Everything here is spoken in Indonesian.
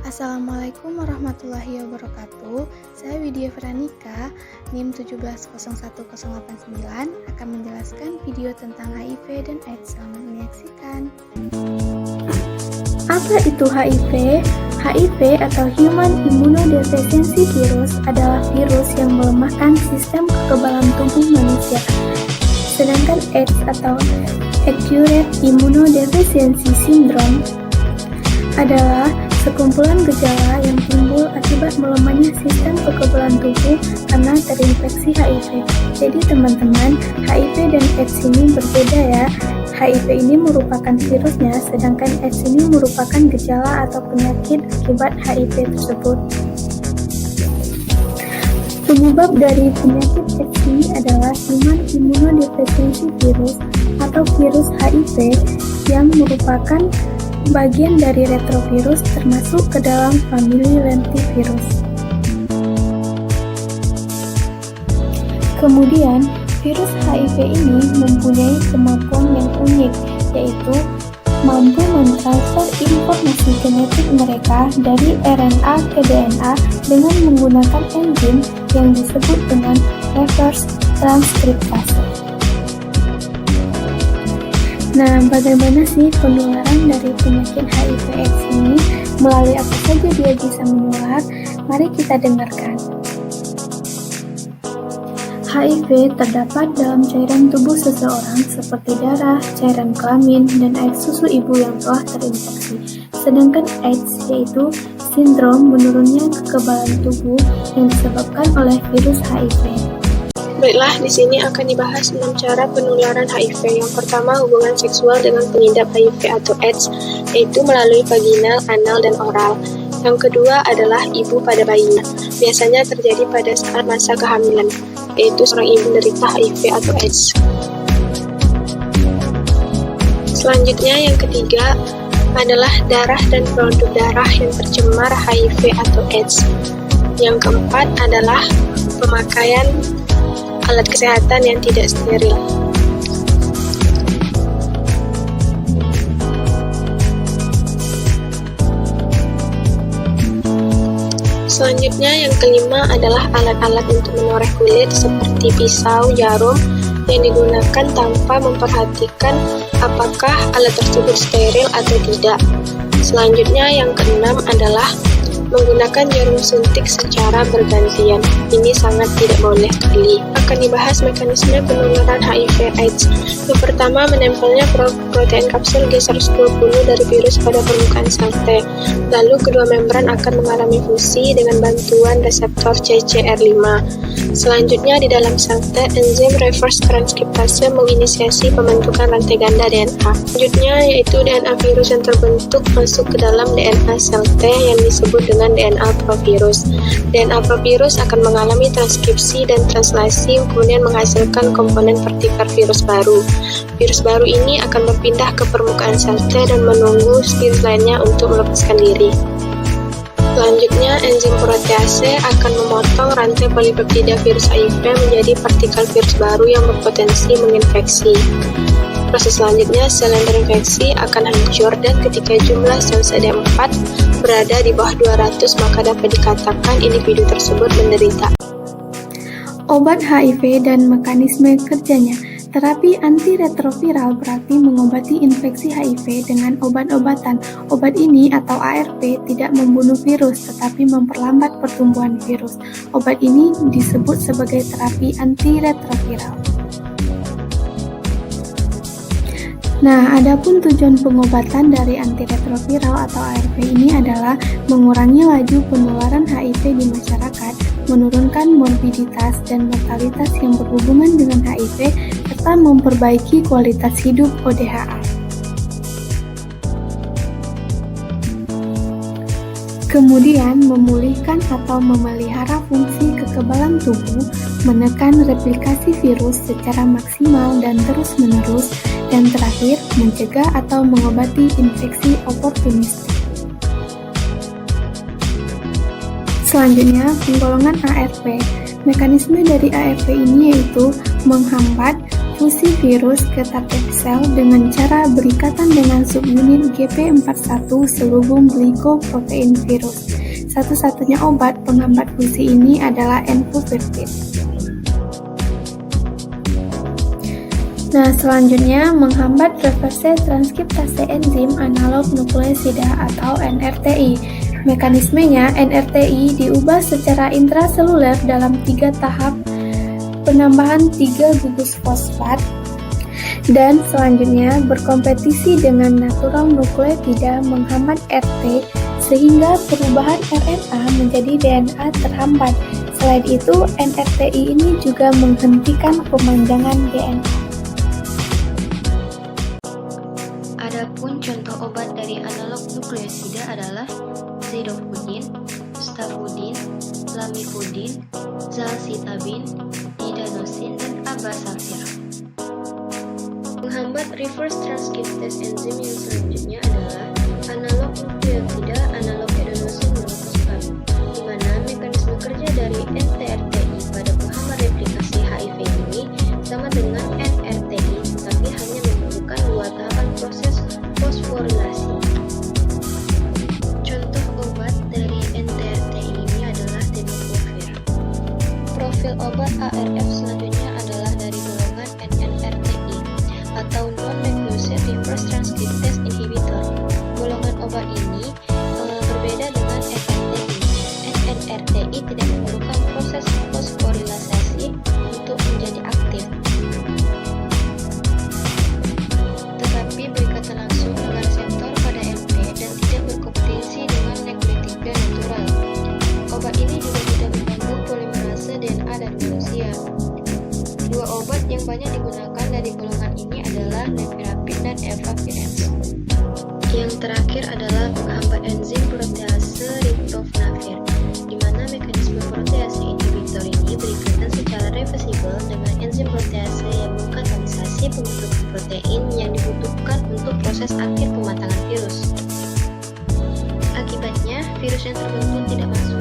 Assalamualaikum warahmatullahi wabarakatuh. Saya Widya Veronica, NIM 1701089 akan menjelaskan video tentang HIV dan AIDS. Selamat menyaksikan. Apa itu HIV? HIV atau Human Immunodeficiency Virus adalah virus yang melemahkan sistem kekebalan tubuh manusia. Sedangkan AIDS atau Acute Immunodeficiency Syndrome adalah sekumpulan gejala yang timbul akibat melemahnya sistem kekebalan tubuh karena terinfeksi HIV. Jadi teman-teman, HIV dan AIDS ini berbeda ya. HIV ini merupakan virusnya, sedangkan AIDS ini merupakan gejala atau penyakit akibat HIV tersebut. Penyebab dari penyakit AIDS ini adalah Human Immunodeficiency Virus atau virus HIV yang merupakan bagian dari retrovirus termasuk ke dalam famili lentivirus. Kemudian, virus HIV ini mempunyai kemampuan yang unik, yaitu mampu mentransfer informasi genetik mereka dari RNA ke DNA dengan menggunakan enzim yang disebut dengan reverse transkriptase. Nah, bagaimana sih penularan dari penyakit HIV/AIDS ini? Melalui apa saja dia bisa menular? Mari kita dengarkan. HIV terdapat dalam cairan tubuh seseorang seperti darah, cairan kelamin, dan air susu ibu yang telah terinfeksi. Sedangkan AIDS yaitu sindrom menurunnya kekebalan tubuh yang disebabkan oleh virus HIV. Baiklah, di sini akan dibahas 6 cara penularan HIV. Yang pertama, hubungan seksual dengan pengidap HIV atau AIDS, yaitu melalui vaginal, anal, dan oral. Yang kedua adalah ibu pada bayinya. Biasanya terjadi pada saat masa kehamilan, yaitu seorang ibu menderita HIV atau AIDS. Selanjutnya, yang ketiga adalah darah dan produk darah yang tercemar HIV atau AIDS. Yang keempat adalah pemakaian alat kesehatan yang tidak steril. Selanjutnya yang kelima adalah alat-alat untuk menoreh kulit seperti pisau, jarum yang digunakan tanpa memperhatikan apakah alat tersebut steril atau tidak. Selanjutnya yang keenam adalah menggunakan jarum suntik secara bergantian. Ini sangat tidak boleh sekali. Akan dibahas mekanisme penularan HIV/AIDS. Yang pertama, menempelnya protein kapsul G120 dari virus pada permukaan sel T. Lalu kedua membran akan mengalami fusi dengan bantuan reseptor CCR5. Selanjutnya di dalam sel T, enzim reverse transkriptase menginisiasi pembentukan rantai ganda DNA. Selanjutnya yaitu DNA virus yang terbentuk masuk ke dalam DNA sel T yang disebut dengan DNA provirus. DNA provirus akan mengalami transkripsi dan translasi kemudian menghasilkan komponen partikel virus baru. Virus baru ini akan berpindah ke permukaan sel T dan menunggu virus lainnya untuk melepaskan diri. Selanjutnya, enzim protease akan memotong rantai polipeptida virus HIV menjadi partikel virus baru yang berpotensi menginfeksi. Proses selanjutnya, sel yang terinfeksi akan hancur dan ketika jumlah sel CD4 berada di bawah 200 maka dapat dikatakan individu tersebut menderita. Obat HIV dan mekanisme kerjanya. Terapi antiretroviral berarti mengobati infeksi HIV dengan obat-obatan. Obat ini atau ARV tidak membunuh virus tetapi memperlambat pertumbuhan virus. Obat ini disebut sebagai terapi antiretroviral. Nah, adapun tujuan pengobatan dari antiretroviral atau ARV ini adalah mengurangi laju penularan HIV di masyarakat, menurunkan morbiditas dan mortalitas yang berhubungan dengan HIV, serta memperbaiki kualitas hidup ODHA. Kemudian, memulihkan atau memelihara fungsi kekebalan tubuh, menekan replikasi virus secara maksimal dan terus-menerus, dan terakhir, mencegah atau mengobati infeksi oportunistik. Selanjutnya, penggolongan ARV. Mekanisme dari ARV ini yaitu menghambat fusi virus ke target sel dengan cara berikatan dengan subunit GP41 selubung glikoprotein virus. Satu-satunya obat penghambat fusi ini adalah enfuvirtide. Nah, selanjutnya menghambat reverse transkriptase enzim analog nukleosida atau NRTI. Mekanismenya, NRTI diubah secara intraseluler dalam 3 tahap penambahan 3 gugus fosfat dan selanjutnya berkompetisi dengan natural nukleotida menghambat RT sehingga perubahan RNA menjadi DNA terhambat. Selain itu, NRTI ini juga menghentikan pemanjangan DNA. Adapun contoh obat dari analog nukleosida adalah zidofudin, stafudin, lamivudin, zalcitabin, didanosin, dan abasavir. Penghambat reverse transcriptase enzim yang selanjutnya adalah analog nukleotida analog adenosin monofosfat, di mana mekanisme kerja dari NTRTI pada penghambat replikasi HIV ini sama dengan NRTI, tetapi hanya memerlukan 2 tahapan proses fosforilasi. Contoh obat dari NTRTI ini adalah tenofovir. Profil obat ARF selanjutnya adalah dari golongan NNRTI atau non-nucleoside reverse transcriptase inhibitor. Golongan obat ini berbeda dengan NNRTI. NNRTI tidak memerlukan proses fosforilisasi untuk menjadi aktif, tetapi berikatan langsung dengan reseptor pada MP dan tidak berkompetisi dengan nukleotida natural. Obat ini juga tidak mengganggu polimerase DNA dari manusia. 2 obat yang banyak digunakan dari golongan ini adalah nevirapin dan efavirenz. Yang terakhir adalah penghambat enzim protease riboflavir, di mana mekanisme protease inhibitor ini berikatan secara reversibel dengan enzim protease yang mengkatalisasi pembentukan protein yang dibutuhkan untuk proses akhir pematangan virus. Akibatnya, virus yang terbentuk tidak masuk